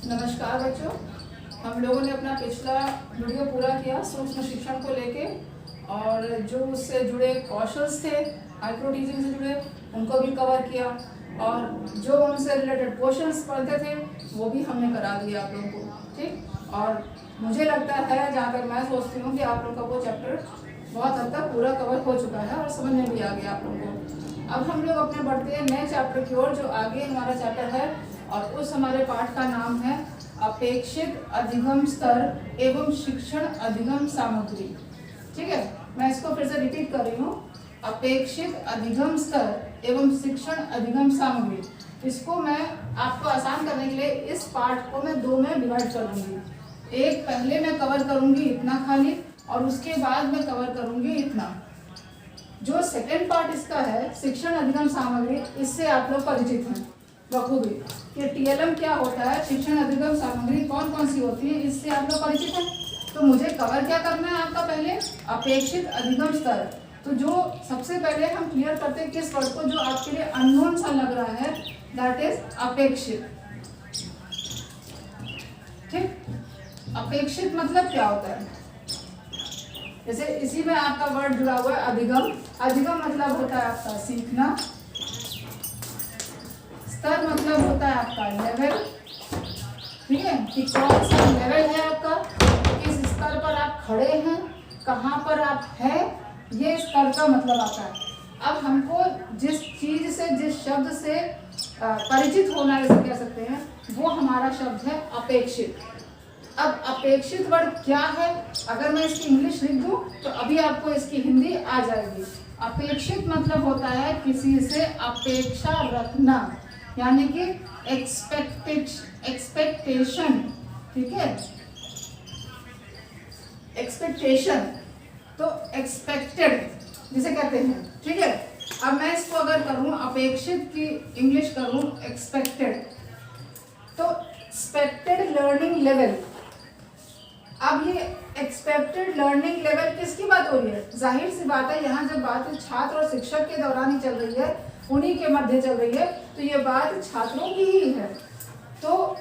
नमस्कार बच्चों, हम लोगों ने अपना पिछला वीडियो पूरा किया सूक्ष्म शिक्षण को लेके और जो उससे जुड़े कौशल्स थे माइक्रो टीचिंग से जुड़े उनको भी कवर किया और जो उनसे रिलेटेड क्वेश्चंस पढ़ते थे वो भी हमने करा दिया आप लोगों को। ठीक, और मुझे लगता है जहाँ तक मैं सोचती हूँ कि आप लोग का वो चैप्टर बहुत हद तक पूरा कवर हो चुका है और समझ में भी आ गया आप लोगों को। अब हम लोग अपने बढ़ते हैं नए चैप्टर की ओर, जो आगे हमारा चैप्टर है और उस हमारे पाठ का नाम है अपेक्षित अधिगम स्तर एवं शिक्षण अधिगम सामग्री। ठीक है, मैं इसको फिर से रिपीट कर रही हूँ, अपेक्षित अधिगम स्तर एवं शिक्षण अधिगम सामग्री। इसको मैं आपको आसान करने के लिए इस पाठ को मैं दो में डिवाइड कर दूंगी। एक पहले मैं कवर करूंगी इतना खाली और उसके बाद मैं कवर करूंगी इतना। जो सेकेंड पार्ट इसका है शिक्षण अधिगम सामग्री, इससे आप लोग परिचित हैं बखूबी कि टीएलएम क्या होता है, शिक्षण अधिगम सामग्री कौन कौन सी होती है, इससे आप लोग परिचित हैं। तो मुझे कवर क्या करना है आपका, पहले अपेक्षित अधिगम स्तर। तो जो सबसे पहले हम क्लियर करते हैं किस वर्ड को जो आपके लिए अननोन सा लग रहा है, दैट इज अपेक्षित। ठीक, अपेक्षित मतलब क्या होता है, जैसे इसी में आपका वर्ड जुड़ा हुआ है अधिगम। अधिगम मतलब होता है आपका सीखना, स्तर मतलब होता है आपका लेवल। ठीक है, कि कौन सा लेवल है आपका, किस स्तर पर आप खड़े हैं, कहाँ पर आप हैं, ये स्तर का मतलब आता है। अब हमको जिस चीज से जिस शब्द से परिचित होना है, कह सकते हैं, वो हमारा शब्द है अपेक्षित। अब अपेक्षित वर्ड क्या है, अगर मैं इसकी इंग्लिश लिख दूं तो अभी आपको इसकी हिंदी आ जाएगी। अपेक्षित मतलब होता है किसी से अपेक्षा रखना, यानी कि एक्सपेक्टेशन। ठीक है, एक्सपेक्टेशन तो एक्सपेक्टेड जिसे कहते हैं। ठीक है, अब मैं इसको अगर करूं अपेक्षित की इंग्लिश करूं एक्सपेक्टेड, तो एक्सपेक्टेड लर्निंग लेवल। अब ये एक्सपेक्टेड लर्निंग लेवल किसकी बात हो रही है, जाहिर सी बात है यहाँ जब बात छात्र और शिक्षक के दौरान ही चल रही है, उन्हीं के मध्य चल रही है, तो ये बात छात्रों की ही है। तो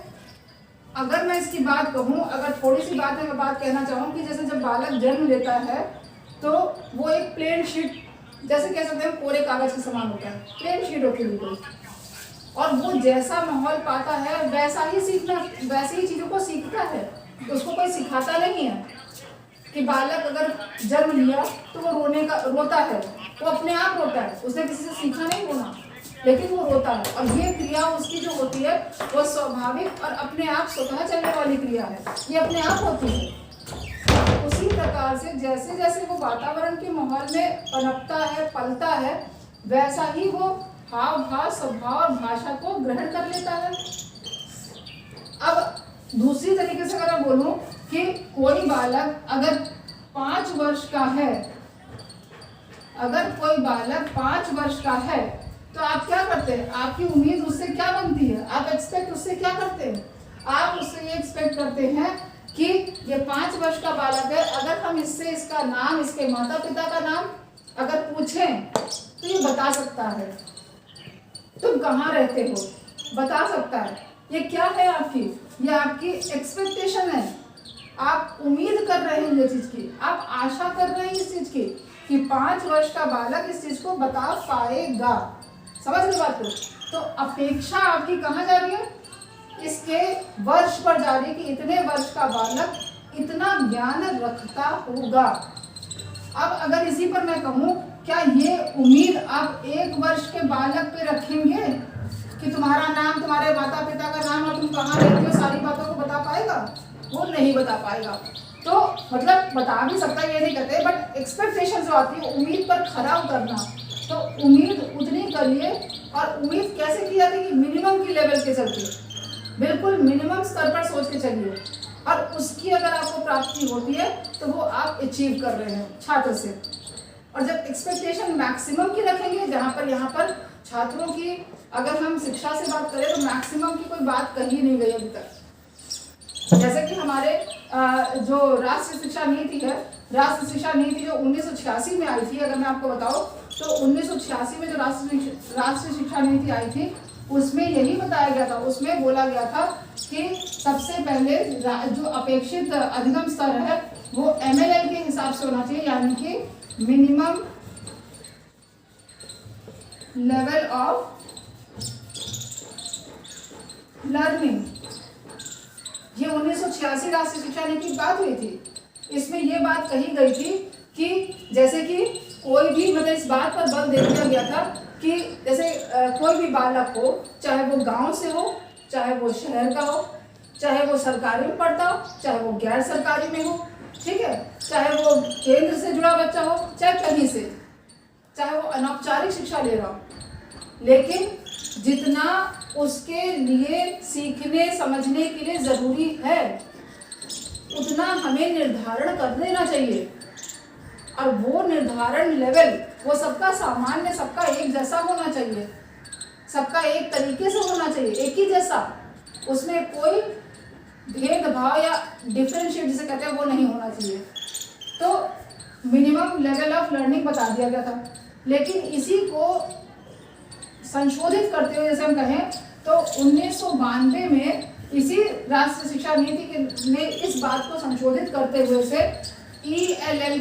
अगर मैं इसकी बात कहूँ, अगर थोड़ी सी बात मैं बात कहना चाहूँ कि जैसे जब बालक जन्म लेता है तो वो एक प्लेन शीट, जैसे कह सकते हैं कोरे कागज के समान होता है, प्लेन शीट होती है बिल्कुल, और वो जैसा माहौल पाता है वैसा ही सीखना, वैसी ही चीज़ों को सीखता है। तो उसको कोई सिखाता नहीं है कि बालक अगर जन्म लिया तो वो रोता है, वो अपने आप रोता है, उसने किसी से सीखा नहीं रोना, लेकिन वो रोता है। और ये क्रिया उसकी जो होती है वो स्वाभाविक और अपने आप स्वतः चलने वाली क्रिया है, ये अपने आप होती है। उसी प्रकार से जैसे जैसे वो वातावरण के माहौल में पनपता है, पलता है, वैसा ही वो हाव भाव स्वभाव और भाषा को ग्रहण कर लेता है। अब दूसरी तरीके से अगर मैं बोलूं कि कोई बालक अगर 5 वर्ष का है, अगर कोई बालक 5 वर्ष का है तो आप क्या करते हैं, आपकी उम्मीद उससे क्या बनती है, आप एक्सपेक्ट उससे क्या करते हैं, आप उससे ये एक्सपेक्ट करते हैं कि ये 5 वर्ष का बालक है, अगर हम इससे इसका नाम, इसके माता पिता का नाम अगर पूछें तो ये बता सकता है। तुम कहाँ रहते हो बता सकता है। ये क्या है आपकी, ये आपकी एक्सपेक्टेशन है, आप उम्मीद कर रहे हैं ये चीज की, आप आशा कर रहे हैं इस चीज की कि 5 वर्ष का बालक इस चीज को बता पाएगा। समझ रहे बात को? तो अपेक्षा आपकी कहाँ जा रही है, इसके वर्ष पर जा रही है कि इतने वर्ष का बालक इतना ज्ञान रखता होगा। अब अगर इसी पर मैं कहूँ, क्या ये उम्मीद आप 1 वर्ष के बालक पे रखेंगे कि तुम्हारा नाम, तुम्हारे माता पिता का नाम और तुम कहाँ रहते हो, सारी बातों को बता पाएगा? वो नहीं बता पाएगा। तो मतलब बता भी सकता है, ये नहीं कहते, बट एक्सपेक्टेशन जो आती है, उम्मीद पर खरा उतरना, तो उम्मीद उतनी करिए। और उम्मीद कैसे की जाती है कि मिनिमम की लेवल के चलते, बिल्कुल मिनिमम स्तर पर सोच के चलिए, और उसकी अगर आपको प्राप्ति होती है तो वो आप अचीव कर रहे हैं छात्र से। और जब एक्सपेक्टेशन मैक्सिमम की रखेंगे, जहाँ पर यहाँ पर छात्रों की अगर हम शिक्षा से बात करें तो मैक्सिमम की कोई बात कही नहीं गई अभी तक। जैसे कि हमारे जो राष्ट्रीय शिक्षा नीति है, राष्ट्रीय शिक्षा नीति जो 1986 में आई थी, अगर मैं आपको बताऊं तो 1986 में जो राष्ट्रीय शिक्षा नीति आई थी उसमें यही बताया गया था, उसमें बोला गया था कि सबसे पहले जो अपेक्षित अधिगम स्तर है वो MLL के हिसाब से होना चाहिए, यानी कि मिनिमम लेवल ऑफ लर्निंग। ये 1986 राष्ट्रीय शिक्षा नीति की बात हुई थी। इसमें ये बात कही गई थी कि जैसे कि कोई भी, मतलब इस बात पर बल दे दिया गया था कि जैसे कोई भी बालक हो, चाहे वो गांव से हो, चाहे वो शहर का हो, चाहे वो सरकारी में पढ़ता हो, चाहे वो गैर सरकारी में हो, ठीक है, चाहे वो केंद्र से जुड़ा बच्चा हो, चाहे कहीं से, चाहे वो अनौपचारिक शिक्षा ले रहा हो, लेकिन जितना उसके लिए सीखने समझने के लिए ज़रूरी है उतना हमें निर्धारण कर देना चाहिए। और वो निर्धारण लेवल वो सबका सामान्य, सबका एक जैसा होना चाहिए, सबका एक तरीके से होना चाहिए, एक ही जैसा, उसमें कोई भेदभाव या डिफरेंशिएट जिसे कहते हैं वो नहीं होना चाहिए। तो मिनिमम लेवल ऑफ लर्निंग बता दिया गया था, लेकिन इसी को संशोधित करते हुए जैसे हम कहें तो 1992 में इसी राष्ट्रीय शिक्षा नीति ने इस बात को संशोधित करते हुए से ELL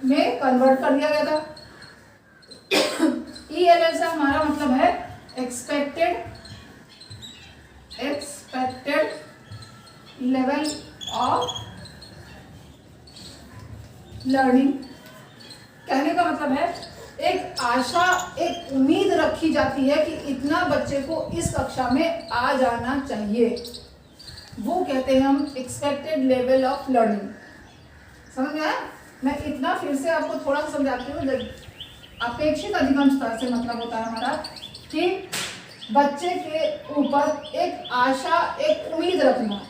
में कन्वर्ट कर दिया गया था। ELL से हमारा मतलब है एक्सपेक्टेड लेवल ऑफ लर्निंग। कहने का मतलब है एक आशा, एक उम्मीद रखी जाती है कि इतना बच्चे को इस कक्षा में आ जाना चाहिए, वो कहते हैं हम एक्सपेक्टेड लेवल ऑफ लर्निंग। समझ में आया? मैं इतना फिर से आपको थोड़ा सा समझाती हूँ। अपेक्षित अधिगम स्तर से मतलब होता है हमारा कि बच्चे के ऊपर एक आशा, एक उम्मीद रखना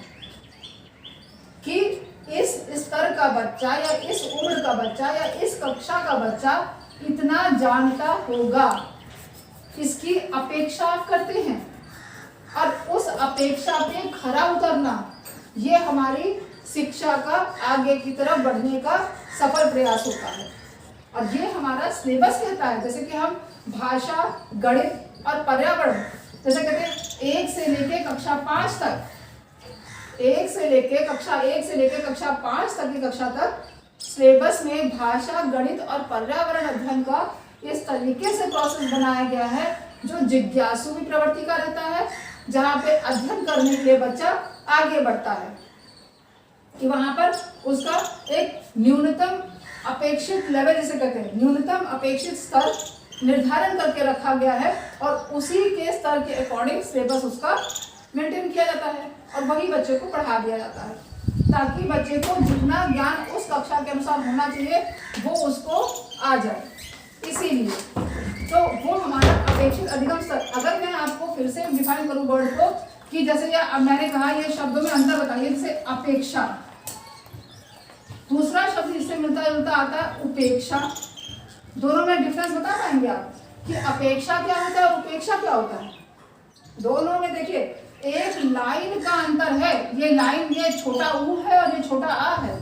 कि इस स्तर का बच्चा या इस उम्र का बच्चा या इस कक्षा का बच्चा इतना जानता होगा, इसकी अपेक्षा आप करते हैं और उस अपेक्षा पे खरा उतरना, ये हमारी शिक्षा का आगे की तरफ बढ़ने का सफल प्रयास होता है। और ये हमारा सिलेबस कहता है, जैसे कि हम भाषा, गणित और पर्यावरण, जैसे कहते हैं 1 से लेके कक्षा 5 तक, 1 से लेके कक्षा 5 तक की कक्षा तक सिलेबस में भाषा, गणित और पर्यावरण अध्ययन का इस तरीके से प्रोसेस बनाया गया है जो जिज्ञासु की प्रवृत्ति का रहता है, जहाँ पे अध्ययन करने के लिए बच्चा आगे बढ़ता है, कि वहां पर उसका एक न्यूनतम अपेक्षित लेवल, जिसे कहते हैं न्यूनतम अपेक्षित स्तर निर्धारण करके रखा गया है और उसी के स्तर के अकॉर्डिंग सिलेबस उसका मेंटेन किया जाता है और वही बच्चे को पढ़ा दिया जाता है, ताकि बच्चे को जितना ज्ञान उस कक्षा के अनुसार होना चाहिए वो उसको आ जाए। इसीलिए तो वो हमारा अपेक्षित अधिगम स्तर। अगर मैं आपको फिर से डिफाइन करूँ वर्ड को, कि जैसे अब मैंने कहा ये शब्दों में अंतर बताइए, जैसे अपेक्षा, दूसरा शब्द इससे मिलता जुलता आता है उपेक्षा। दोनों में डिफरेंस बता पाएंगे आप कि अपेक्षा क्या होता है और उपेक्षा क्या होता है? दोनों में देखिए एक लाइन का अंतर है। ये लाइन, ये छोटा ऊ है और ये छोटा आ है,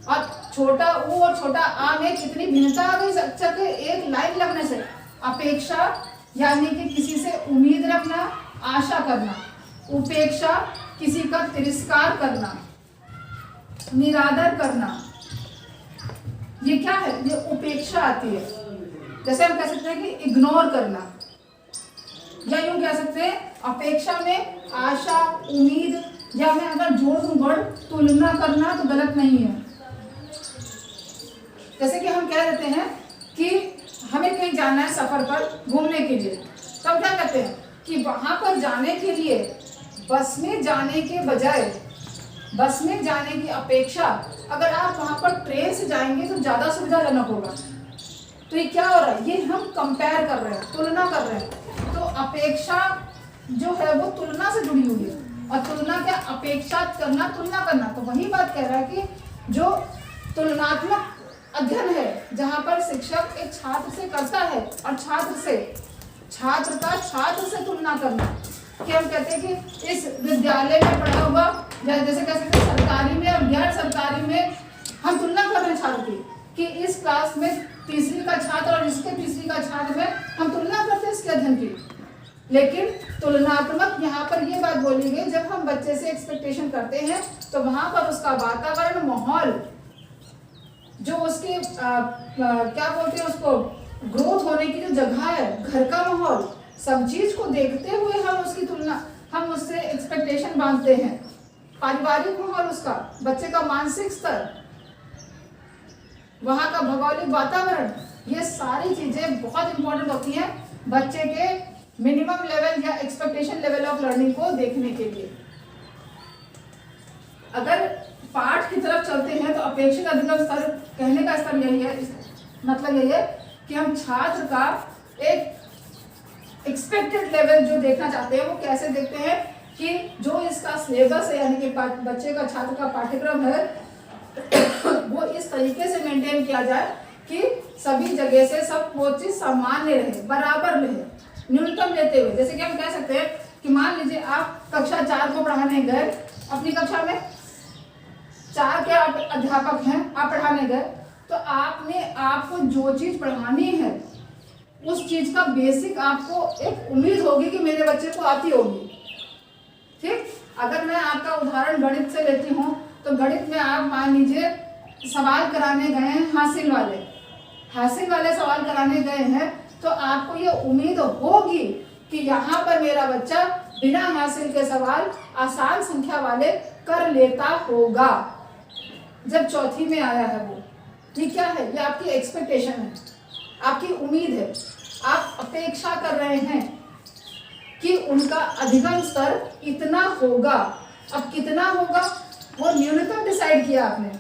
और छोटा ऊ और छोटा आ में कितनी भिन्नता आ गई अक्षर के एक लाइन लगने से। अपेक्षा यानी कि किसी से उम्मीद रखना, आशा करना। उपेक्षा किसी का तिरस्कार करना, निरादर करना। ये क्या है? ये उपेक्षा आती है। जैसे हम कह सकते हैं कि इग्नोर करना, या यूं कह सकते हैं अपेक्षा में आशा, उम्मीद, या मैं अगर जोड़ दूं वर्ड तुलना करना तो गलत नहीं है। जैसे कि हम कह देते हैं कि हमें कहीं जाना है सफर पर घूमने के लिए, तो हम क्या कहते हैं कि वहां पर जाने के लिए बस में जाने के बजाय, बस में जाने की अपेक्षा अगर आप वहां पर ट्रेन से जाएंगे तो ज्यादा सुविधाजनक होगा। तो ये क्या हो रहा है? ये हम कंपेयर कर रहे हैं, तुलना कर रहे हैं। तो अपेक्षा जो है वो तुलना से जुड़ी हुई है, और तुलना क्या? अपेक्षा करना, तुलना करना। तो वही बात कह रहा है कि जो तुलनात्मक अध्ययन है, जहाँ पर शिक्षक एक छात्र से करता है और छात्र का छात्र से तुलना करना, कि हम कहते हैं कि इस विद्यालय में पढ़ा हुआ, जैसे कह सकते हैं सरकारी में और गैर सरकारी में हम तुलना कर रहे हैं छात्र की, कि इस क्लास में तीसरी का छात्र और इसके तीसरी का छात्र में हम तुलना करते हैं इसके अध्ययन की। लेकिन तुलनात्मक यहाँ पर ये बात बोली गई, जब हम बच्चे से एक्सपेक्टेशन करते हैं तो वहां पर उसका वातावरण, माहौल, जो उसके क्या बोलते हैं उसको, ग्रोथ होने की जो जगह है, घर का माहौल, सब चीज को देखते हुए हम उसकी तुलना, हम उससे एक्सपेक्टेशन बांधते हैं। पारिवारिक माहौल, उसका बच्चे का मानसिक स्तर, वहां का भौगोलिक वातावरण, ये सारी चीजें बहुत इंपॉर्टेंट होती हैं बच्चे के मिनिमम लेवल या एक्सपेक्टेशन लेवल ऑफ लर्निंग को देखने के लिए। अगर पाठ की तरफ चलते हैं तो अपेक्षित अधिगम स्तर, कहने का स्तर यही है, मतलब यही है कि हम छात्र का एक एक्सपेक्टेड लेवल जो देखना चाहते हैं वो कैसे देखते हैं कि जो इसका सिलेबस है, यानी कि बच्चे का, छात्र का पाठ्यक्रम है, वो इस तरीके से मेंटेन किया जाए कि सभी जगह से सब वो चीज सामान्य रहे, बराबर रहे, न्यूनतम लेते हुए। जैसे कि हम कह सकते हैं कि मान लीजिए आप कक्षा 4 को पढ़ाने गए, अपनी कक्षा में 4 के आप अध्यापक हैं, आप पढ़ाने गए, तो आपको जो चीज पढ़ानी है उस चीज का बेसिक आपको एक उम्मीद होगी कि मेरे बच्चे को आती होगी। ठीक, अगर मैं आपका उदाहरण गणित से लेती हूँ तो गणित में आप मान लीजिए सवाल कराने गए हैं, हासिल वाले सवाल कराने गए हैं, तो आपको ये उम्मीद होगी कि यहाँ पर मेरा बच्चा बिना हासिल के सवाल आसान संख्या वाले कर लेता होगा जब चौथी में आया है वो। ये क्या है? ये आपकी एक्सपेक्टेशन है, आपकी उम्मीद है, आप अपेक्षा कर रहे हैं कि उनका अधिगम स्तर इतना होगा। अब कितना होगा वो न्यूनतम डिसाइड किया आपने,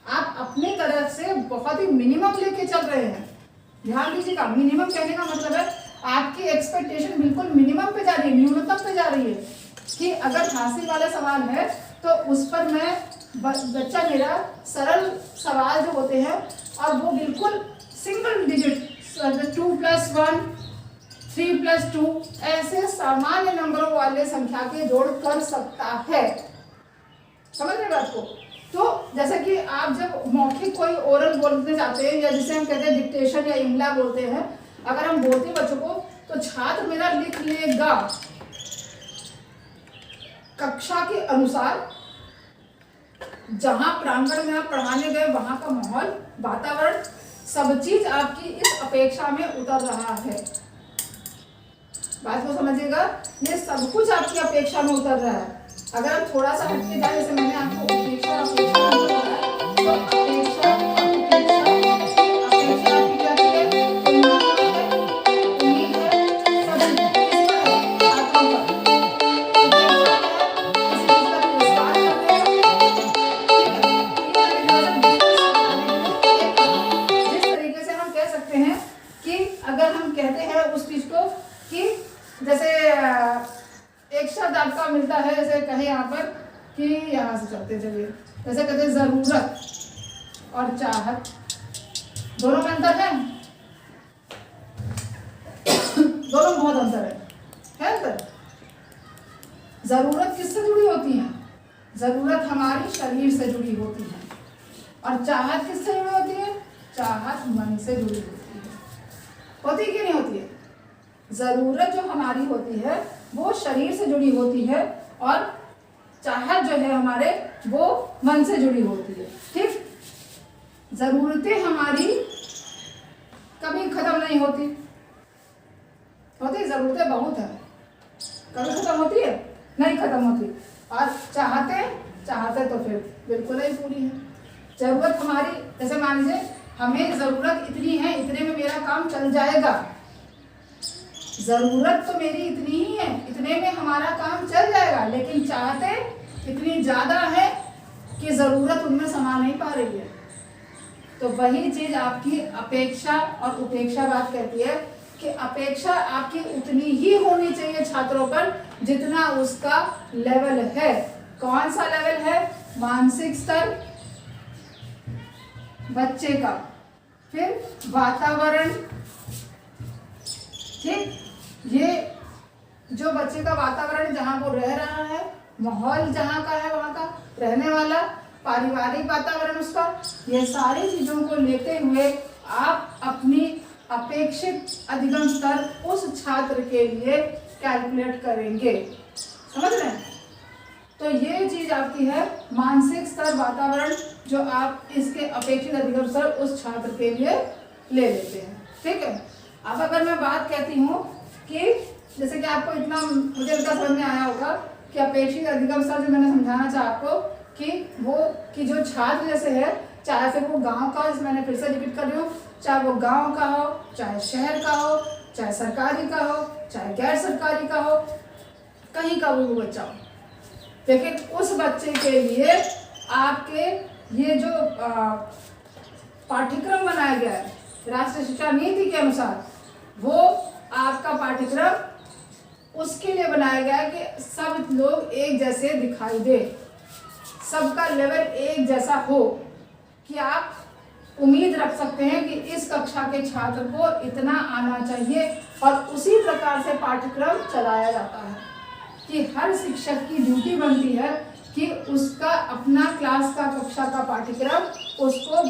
आप अपनी तरफ से बहुत ही मिनिमम लेके चल रहे हैं। ध्यान दीजिएगा, मिनिमम कहने का मतलब है आपकी एक्सपेक्टेशन बिल्कुल मिनिमम पे जा रही है, न्यूनतम पे जा रही है कि अगर हासिल वाला सवाल है तो उस पर मैं बच्चा मेरा सरल सवाल जो होते हैं और वो बिल्कुल सिंगल डिजिट 2+1 3+2 ऐसे सामान्य नंबरों वाले संख्या के जोड़ कर सकता है। समझ रहे बात को? तो जैसे कि आप जब मौखिक कोई ओरल बोलते जाते हैं या जिसे हम कहते हैं डिक्टेशन या इमला बोलते हैं, अगर हम बोलते हैं बच्चों को तो छात्र मेरा लिख लेगा कक्षा के अनुसार, जहां प्रांगण में आप पढ़ाने गए वहां का माहौल, वातावरण, सब चीज आपकी इस अपेक्षा में उतर रहा है। बात को समझिएगा, ये सब कुछ आपकी अपेक्षा में उतर रहा है। अगर हम थोड़ा सा हटके जाए, जैसे मैंने आपको अपेक्षा बताया, तो अपेक्षा आपकी क्या चीज है? उम्मीद है, सब आपका जिस तरीके से हम कह सकते हैं कि अगर हम कहते हैं उस चीज को कि जैसे एक शब्द आपका मिलता है, जैसे कहे यहाँ पर कि यहाँ से चलते चलिए, जैसे कहते हैं जरूरत और चाहत, दोनों में अंतर है, दोनों बहुत अंतर है अंतर। जरूरत किससे जुड़ी होती है? जरूरत हमारी शरीर से जुड़ी होती है, और चाहत किससे जुड़ी होती है? चाहत मन से जुड़ी होती है। होती कि नहीं होती है? जरूरत जो हमारी होती है वो शरीर से जुड़ी होती है, और चाहत जो है हमारे वो मन से जुड़ी होती है। ठीक, जरूरतें हमारी कभी खत्म नहीं होती, जरूरतें बहुत है, कभी खत्म होती है? नहीं खत्म होती। और चाहते तो फिर बिल्कुल ही पूरी है। जरूरत हमारी, जैसे मान लीजिए हमें जरूरत इतनी है, इतने में मेरा काम चल जाएगा, जरूरत तो मेरी इतनी ही है, इतने में हमारा काम चल जाएगा, लेकिन चाहते इतनी ज्यादा है कि जरूरत उनमें समा नहीं पा रही है। तो वही चीज आपकी अपेक्षा और उपेक्षा बात कहती है कि अपेक्षा आपकी उतनी ही होनी चाहिए छात्रों पर जितना उसका लेवल है। कौन सा लेवल है? मानसिक स्तर बच्चे का, फिर वातावरण, ठीक, ये जो बच्चे का वातावरण जहाँ वो रह रहा है, माहौल जहाँ का है वहाँ का रहने वाला, पारिवारिक वातावरण उसका, ये सारी चीजों को लेते हुए आप अपनी अपेक्षित अधिगम स्तर उस छात्र के लिए कैलकुलेट करेंगे। समझ रहे हैं? तो ये चीज आपकी है मानसिक स्तर वातावरण, जो आप इसके अपेक्षित अधिगम स्तर उस छात्र के लिए ले लेते हैं। ठीक है। अब अगर मैं बात कहती हूँ कि जैसे कि आपको इतना मुझे इतना समझ में आया होगा कि अपेक्षित अधिगम स्तर जो मैंने समझाना चाहा आपको कि वो कि जो छात्र जैसे है, चाहे फिर वो गांव का, जैसे मैंने फिर से रिपीट कर रही हूँ, चाहे वो गांव का हो, चाहे शहर का हो, चाहे सरकारी का हो, चाहे गैर सरकारी का हो, कहीं का वो बच्चा हो, लेकिन उस बच्चे के लिए आपके ये जो पाठ्यक्रम बनाया गया है राष्ट्रीय शिक्षा नीति के अनुसार, वो आपका पाठ्यक्रम उसके लिए बनाया गया है कि सब लोग एक जैसे दिखाई दे, सबका लेवल एक जैसा हो, कि आप उम्मीद रख सकते हैं कि इस कक्षा के छात्र को इतना आना चाहिए, और उसी प्रकार से पाठ्यक्रम चलाया जाता है कि हर शिक्षक की ड्यूटी बनती है कि उसका अपना क्लास का, कक्षा का पाठ्यक्रम उसको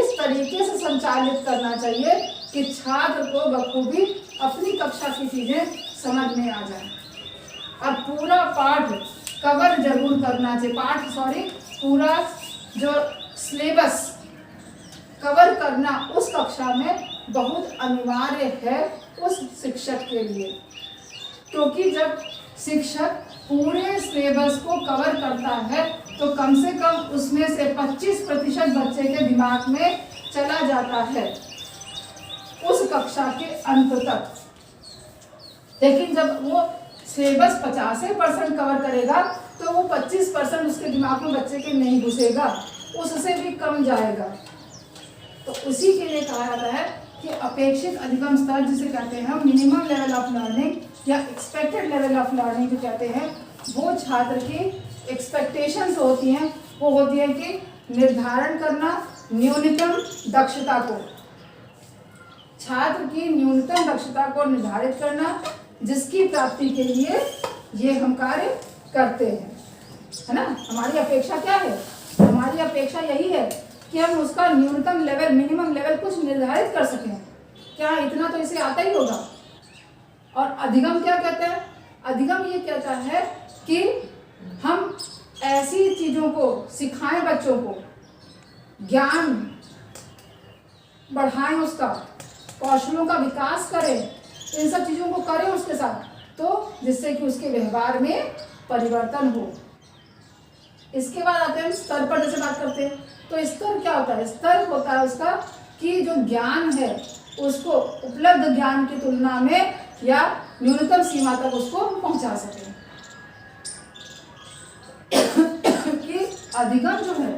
इस तरीके से संचालित करना चाहिए कि छात्र को बखूबी अपनी कक्षा की चीज़ें समझ में आ जाए, और पूरा पाठ कवर जरूर करना चाहिए। पूरा जो सिलेबस कवर करना उस कक्षा में बहुत अनिवार्य है उस शिक्षक के लिए, क्योंकि जब शिक्षक पूरे सिलेबस को कवर करता है तो कम से कम उसमें से 25% बच्चे के दिमाग में चला जाता है उस कक्षा के अंत तक। लेकिन जब वो सिलेबस 50% कवर करेगा तो वो 25% उसके दिमाग में बच्चे के नहीं घुसेगा, उससे भी कम जाएगा। तो उसी के लिए कहा जाता है कि अपेक्षित अधिगम स्तर जिसे कहते हैं हम मिनिमम लेवल ऑफ लर्निंग या एक्सपेक्टेड लेवल ऑफ लर्निंग जो कहते हैं, वो छात्र की एक्सपेक्टेशंस होती हैं, वो होती है कि निर्धारण करना न्यूनतम दक्षता को, छात्र की न्यूनतम दक्षता को निर्धारित करना, जिसकी प्राप्ति के लिए ये हम कार्य करते हैं, है ना। हमारी अपेक्षा क्या है? हमारी अपेक्षा यही है कि हम उसका न्यूनतम लेवल, मिनिमम लेवल कुछ निर्धारित कर सकें। क्या इतना तो इसे आता ही होगा। और अधिगम क्या कहता है? अधिगम ये कहता है कि हम ऐसी चीजों को सिखाएं, बच्चों को ज्ञान बढ़ाएं, उसका कौशलों का विकास करें, इन सब चीजों को करें उसके साथ, तो जिससे कि उसके व्यवहार में परिवर्तन हो। इसके बाद आते हैं स्तर पर, जैसे बात करते हैं तो स्तर क्या होता है? स्तर होता है उसका कि जो ज्ञान है उसको उपलब्ध ज्ञान की तुलना में या न्यूनतम सीमा तक उसको पहुंचा सके। कि अधिगम जो है,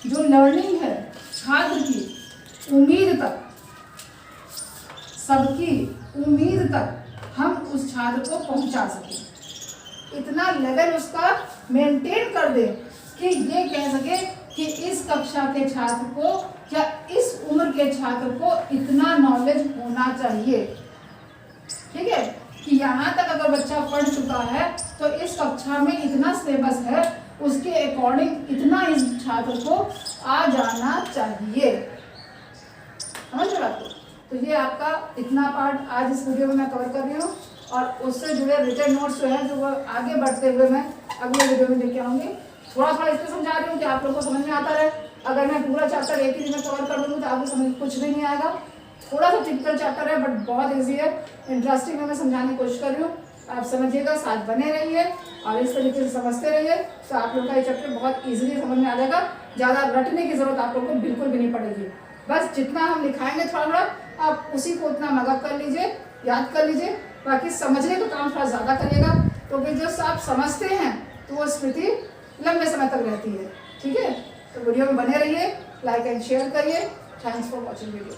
जो लर्निंग है छात्र की उम्मीद तक, सबकी उम्मीद तक हम उस छात्र को पहुंचा सके, इतना लेवल उसका मेंटेन कर दे कि ये कह सके कि इस कक्षा के छात्र को या इस उम्र के छात्र को इतना नॉलेज होना चाहिए। ठीक है, कि यहाँ तक अगर बच्चा पढ़ चुका है तो इस कक्षा में इतना सिलेबस है, उसके अकॉर्डिंग इतना इस छात्र को आ जाना चाहिए। समझ रहे आपको? तो ये आपका इतना पार्ट आज इस वीडियो में मैं कवर कर रही हूँ, और उससे जुड़े रिटन नोट्स जो है, जो वो आगे बढ़ते हुए मैं अगले वीडियो में लेके आऊँगी। थोड़ा थोड़ा इसलिए समझा रही हूँ कि आप लोगों को समझ में आता रहे। अगर मैं पूरा चैप्टर एक ही दिन में कवर कर दूँगी तो आपको समझ कुछ भी नहीं आएगा। थोड़ा सा टिपिकल चैप्टर है बट बहुत ईजी है, इंटरेस्टिंग में मैं समझाने की कोशिश कर रही हूँ। आप समझिएगा, साथ बने रहिए और इस तरीके से समझते रहिए, तो आप लोग का ये चैप्टर बहुत ईजिली समझ में आ जाएगा। ज़्यादा रटने की जरूरत आप लोग को बिल्कुल भी नहीं पड़ेगी। बस जितना हम लिखाएंगे थोड़ा थोड़ा, आप उसी को उतना मगअप कर लीजिए, याद कर लीजिए। बाकी समझने का काम थोड़ा ज़्यादा करिएगा, क्योंकि जो आप समझते हैं तो वो स्मृति लंबे समय तक रहती है। ठीक है, तो वीडियो में बने रहिए, लाइक एंड शेयर करिए। Thanks for watching video.